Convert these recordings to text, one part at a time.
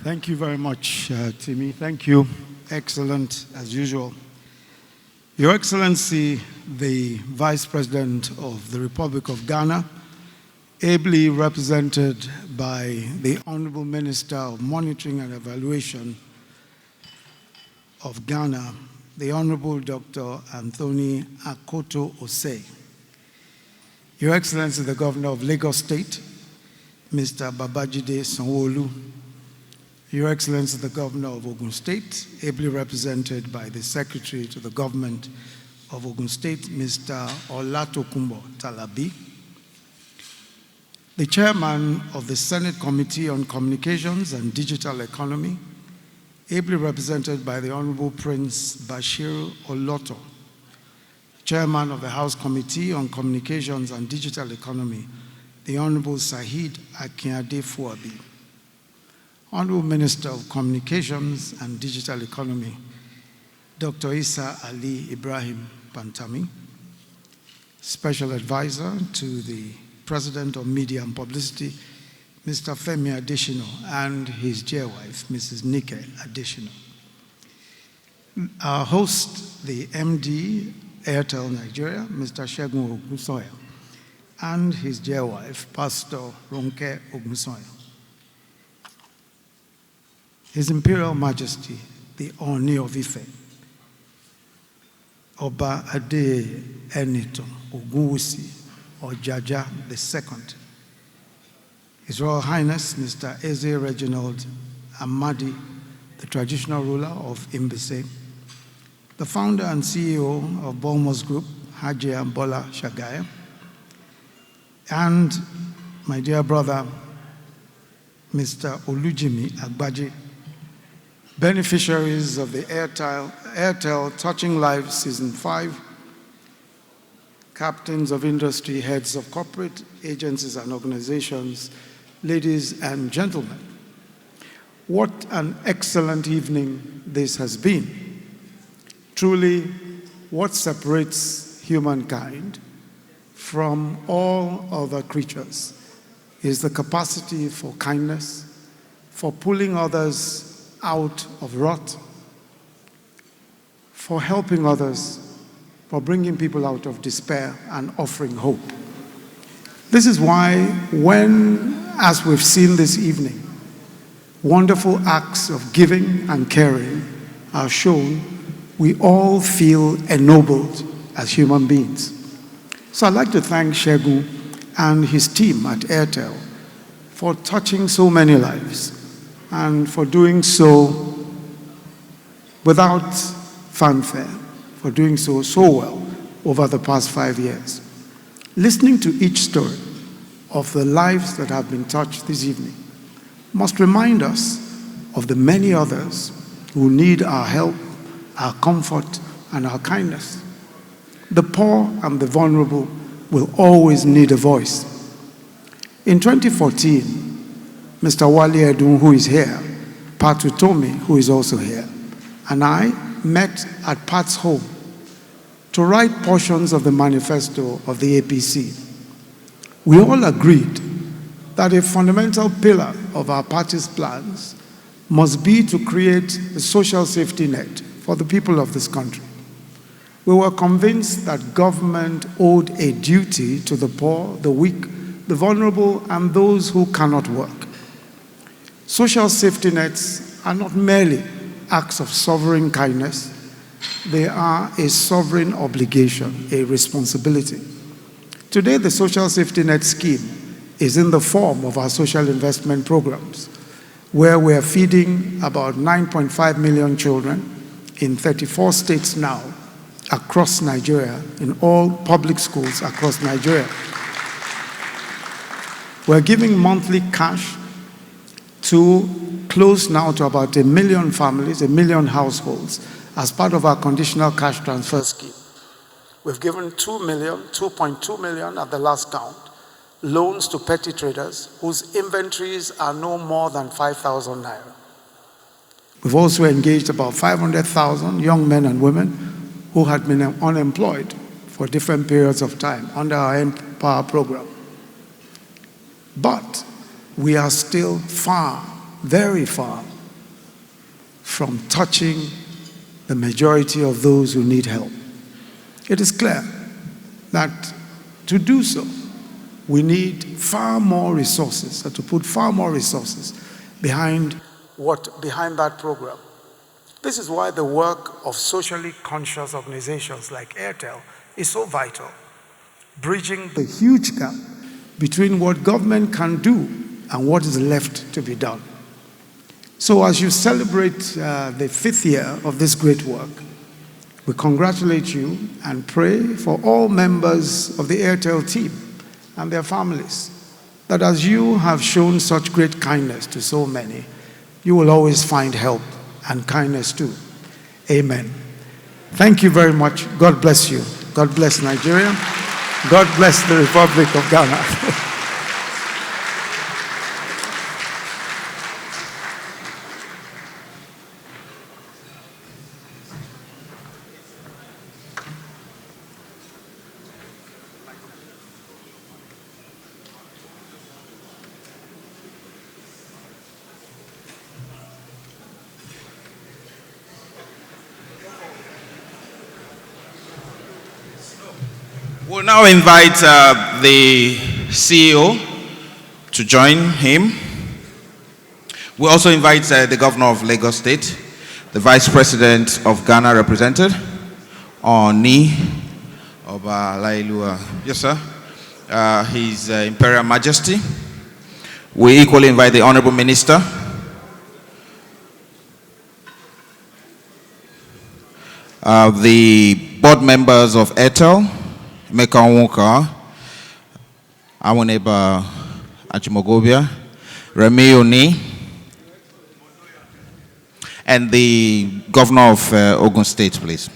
Thank you very much, Timmy. Thank you. Excellent, as usual. Your Excellency, the Vice President of the Republic of Ghana, ably represented by the Honorable Minister of Monitoring and Evaluation of Ghana, the Honorable Dr. Anthony Akoto Osei. Your Excellency, the Governor of Lagos State, Mr. Babajide Sanwo-Olu. Your Excellency, the Governor of Ogun State, ably represented by the Secretary to the Government of Ogun State, Mr. Olatokunbo Talabi. The Chairman of the Senate Committee on Communications and Digital Economy, ably represented by the Honorable Prince Bashir Oloto. Chairman of the House Committee on Communications and Digital Economy, the Honorable Saheed Akinade Fuabi. Honorable Minister of Communications and Digital Economy, Dr. Isa Ali Ibrahim Pantami. Special Advisor to the President of Media and Publicity, Mr. Femi Adesina, and his dear wife, Mrs. Nike Adesina. Our host, the MD, Airtel Nigeria, Mr. Segun Ogunsoya, and his dear wife, Pastor Ronke Ogunsoya. His Imperial Majesty, the Oni of Ife, Oba Ade Eniton Ogunwusi Ojaja II, His Royal Highness, Mr. Eze Reginald Amadi, the traditional ruler of Imbese, the founder and CEO of Bolmos Group, Haji Bola Shagaya, and my dear brother, Mr. Olujimi Agbaje, beneficiaries of the Airtel Touching Lives Season 5, captains of industry, heads of corporate agencies and organizations, ladies and gentlemen. What an excellent evening this has been. Truly, what separates humankind from all other creatures is the capacity for kindness, for pulling others out of rot, for helping others, for bringing people out of despair and offering hope. This is why when, as we've seen this evening, wonderful acts of giving and caring are shown, we all feel ennobled as human beings. So I'd like to thank Segun and his team at Airtel for touching so many lives, and for doing so without fanfare, for doing so well over the past 5 years. Listening to each story of the lives that have been touched this evening must remind us of the many others who need our help, our comfort, and our kindness. The poor and the vulnerable will always need a voice. In 2014, Mr. Wale Edun, who is here, Patu Tomi, who is also here, and I met at Pat's home to write portions of the manifesto of the APC. We all agreed that a fundamental pillar of our party's plans must be to create a social safety net for the people of this country. We were convinced that government owed a duty to the poor, the weak, the vulnerable, and those who cannot work. Social safety nets are not merely acts of sovereign kindness, they are a sovereign obligation, a responsibility. Today, the social safety net scheme is in the form of our social investment programs, where we are feeding about 9.5 million children in 34 states now across Nigeria, in all public schools across Nigeria. We're giving monthly cash to close now to about 1 million families, 1 million households, as part of our conditional cash transfer scheme. We've given 2.2 million at the last count, loans to petty traders whose inventories are no more than 5,000 naira. We've also engaged about 500,000 young men and women who had been unemployed for different periods of time under our Empower program. But we are still far, very far from touching the majority of those who need help. It is clear that to do so, we need far more resources, or to put far more resources behind that program. This is why the work of socially conscious organizations like Airtel is so vital, bridging the huge gap between what government can do and what is left to be done. So as you celebrate the 5th year of this great work, we congratulate you and pray for all members of the Airtel team and their families, that as you have shown such great kindness to so many, you will always find help and kindness too. Amen. Thank you very much. God bless you. God bless Nigeria. God bless the Republic of Ghana. We'll now invite the CEO to join him. We'll also invite the Governor of Lagos State, the Vice President of Ghana represented, Oni Oba Lailua. Yes, sir. His Imperial Majesty. We equally invite the Honorable Minister, the board members of Airtel, Meka Onwuka, Awoneba Achimogobia, Remi Oni, and the Governor of Ogun State, please.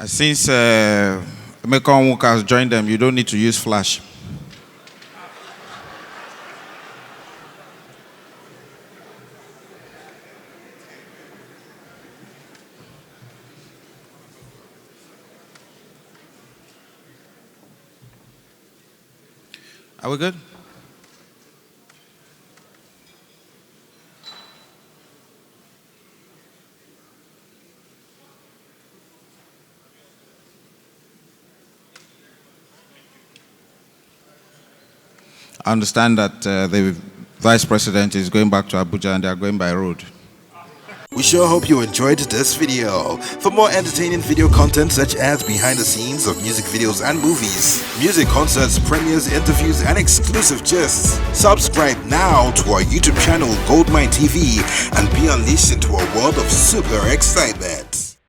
Since Meka Onwuka has joined them, you don't need to use flash. Are we good? I understand that the Vice President is going back to Abuja and they are going by road. We sure hope you enjoyed this video. For more entertaining video content such as behind the scenes of music videos and movies, music concerts, premieres, interviews, and exclusive gists, subscribe now to our YouTube channel Goldmyne TV and be unleashed into a world of super excitement.